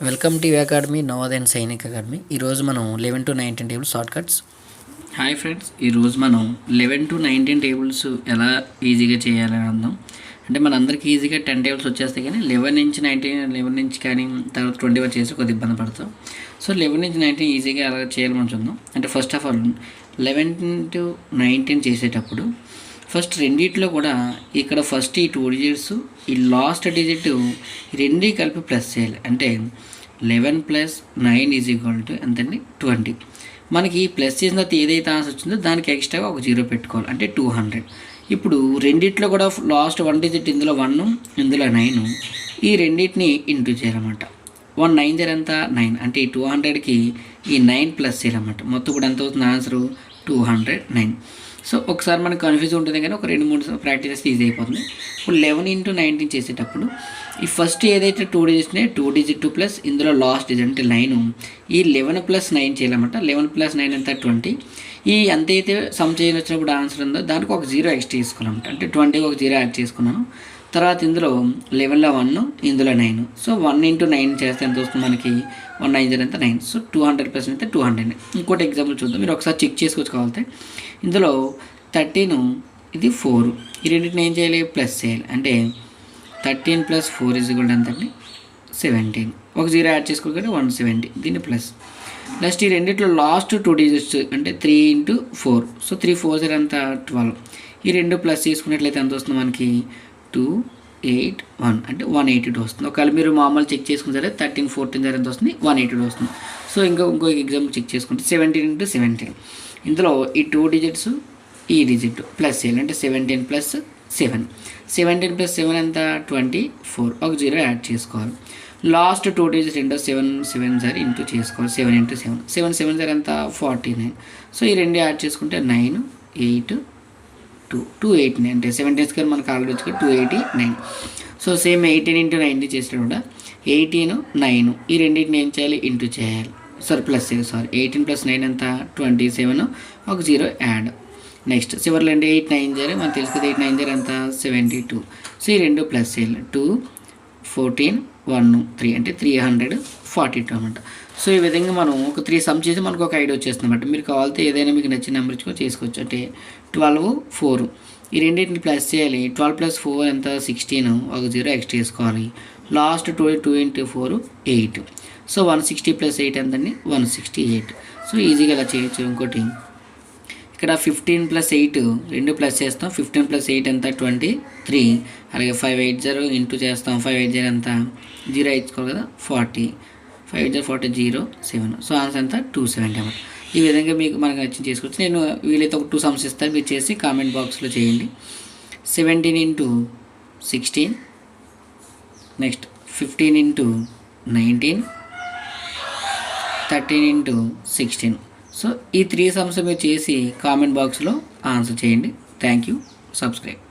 Welcome to academy Navodaya Sainik academy. ఈరోజు మనం 11 to 19 tables short cuts. Hi friends, ఈరోజు మనం 11 to 19 టేబుల్స్ ఎలా ఈజీగా చేయాలని అందాం. అంటే మనందరికీ ఈజీగా 10 టేబుల్స్ వచ్చేస్తాయి, కానీ 11 నుంచి 19, 11 నుంచి కానీ తర్వాత 20 వరకు చేసి కొద్దిగా ఇబ్బంది పడతాం. సో 11 నుంచి 19 ఈజీగా ఎలా చేయాలని మనం చూద్దాం. అంటే ఫస్ట్ ఆఫ్ ఆల్ 11 to 19 చేసేటప్పుడు ఫస్ట్ రెండిట్లో కూడా ఇక్కడ ఫస్ట్ ఈ 2 డిజిట్స్, ఈ లాస్ట్ డిజిట్ రెండీ కలిపి ప్లస్ చేయాలి. అంటే 11 + 9 ఎంతండి 20. మనకి ప్లస్ చేసిన తర్వాత ఏదైతే ఆన్సర్ వచ్చిందో దానికి ఎక్స్ట్రాగా ఒక 0 పెట్టుకోవాలి, అంటే 200. ఇప్పుడు రెండిట్లో కూడా లాస్ట్ 1 డిజిట్, ఇందులో 1 ఇందులో 9, ఈ రెండింటిని ఇంటూ చేయాలన్నమాట. 1 9 ఎంత 9, అంటే ఈ 200కి ఈ 9 ప్లస్ చేయాలన్నమాట. మొత్తం కూడా ఎంత అవుతుంది ఆన్సరు 209. సో ఒకసారి మనకు కన్ఫ్యూజ్ ఉంటుంది, కానీ ఒక 2-3 ప్రాక్టీస్ చేస్తే ఈజీ అయిపోతుంది. ఇప్పుడు 11 into 19 చేసేటప్పుడు ఈ ఫస్ట్ ఏదైతే 2 డిజిట్నే 2 డిజిట్ ప్లస్ ఇందులో లాస్ట్ డిజిట్ అంటే 9, ఈ 11 + 9 చేయాలన్నమాట. 11 + 9 ఎంత 20. ఈ ఎంతైతే సమ్ చేయని వచ్చినప్పుడు ఆన్సర్ ఉందో దానికి ఒక 0 ఎక్స్ట్రా తీసుకోవాలన్నమాట. అంటే 20కి ఒక 0 యాడ్ చేసుకున్నాను. తర్వాత ఇందులో 11లో 1, ఇందులో 9. సో 1 into 9 చేస్తే ఎంత వస్తుంది మనకి 1 9 ఎంత 9. సో 200% అయితే 200. ఇంకోటి ఎగ్జాంపుల్ చూద్దాం, మీరు ఒకసారి చెక్ చేసుకోవచ్చు కావాలంటే. ఇందులో 13, ఇది 4, ఈ రెండింటిని ఏం చేయాలి ప్లస్ చేయాలి. అంటే 13 + 4 ఎంతండి 17. ఒక 0 యాడ్ చేసుకోవాలి, 170. దీన్ని ప్లస్. నెక్స్ట్ ఈ రెండిట్లో లాస్ట్ 2 డిజిట్స్ అంటే 3 into 4. సో 3 4 ఎంత 12. ఈ రెండు ప్లస్ చేసుకున్నట్లయితే ఎంత వస్తుంది మనకి 281, అంటే 182 వస్తుంది. ఒకవేళ మీరు మామూలు చెక్ చేసుకుని సరే 13 14 ఎంత వస్తుంది 182 వస్తుంది. సో ఇంకో ఎగ్జాంపుల్ చెక్ చేసుకుంటే 17 into 17. ఇందులో ఈ 2 డిజిట్స్, ఈ డిజిట్ ప్లస్ చేయాలి. అంటే 17 + 7. 17 + 7 ఎంత 24. ఒక 0 యాడ్ చేసుకోవాలి. లాస్ట్ 2 డిజిట్స్ రెండో 7 7 సార్ ఇంటూ చేసుకోవాలి. 7 into 7 7 7 సార్ ఎంత 49. సో ఈ రెండు యాడ్ చేసుకుంటే 9 8 289. అంటే 17 మనకు ఆల్రెడీ వచ్చి 289. సో సేమ్ 18 into 90 చేసినా కూడా 18 9, ఈ రెండింటిని ఏం చేయాలి ఇంటూ చేయాలి, ప్లస్ చేయాలి. 18 + 9 ఎంత 27, ఒక 0 యాడ్. నెక్స్ట్ చివరిలో 8 9 0 మనకు తెలుసు కదా, 8 9 0 ఎంత 72. సో ఈ రెండు ప్లస్ చేయాలి. 2 14 1 3 అంటే 342 అనమాట. సో ఈ విధంగా మనం ఒక 3 సమ్ చేసి మనకు ఒక ఐడియా వచ్చేస్తుంది అనమాట. మీరు కావాలంటే ఏదైనా మీకు నచ్చిన నెంబర్ ఇచ్చుకొని చేసుకోవచ్చు. అంటే 12 4, ఈ రెండింటిని ప్లస్ చేయాలి. 12 + 4 ఎంత 16, ఒక 0 ఎక్స్ట్రా చేసుకోవాలి. Last 2 into 4 8. సో 160 + 8 ఎంతండి 168. సో ఈజీగా ఇలా చేయొచ్చు. ఇంకోటి ఇక్కడ 15 + 8 రెండు ప్లస్ చేస్తాం. 15 + 8 ఎంత 23. అలాగే 580 ఇంటూ చేస్తాం. 580 ఎంత 0 ఇచ్చుకోవాలి కదా 40. 580 40 0 7. సో ఆన్సర్ ఎంత 270 అన్నమాట. ఈ విధంగా మనకు నచ్చింది చేసుకోవచ్చు. నేను వీలైతే ఒక 2 సమ్స్ ఇస్తాను, మీరు చేసి కామెంట్ బాక్స్లో చేయండి. 17 into 16, next 15 into 19, 13 into 16. So ఈ 3 సమ్స్ మీరు చేసి కామెంట్ బాక్స్లో ఆన్సర్ చేయండి. Thank you. సబ్స్క్రైబ్.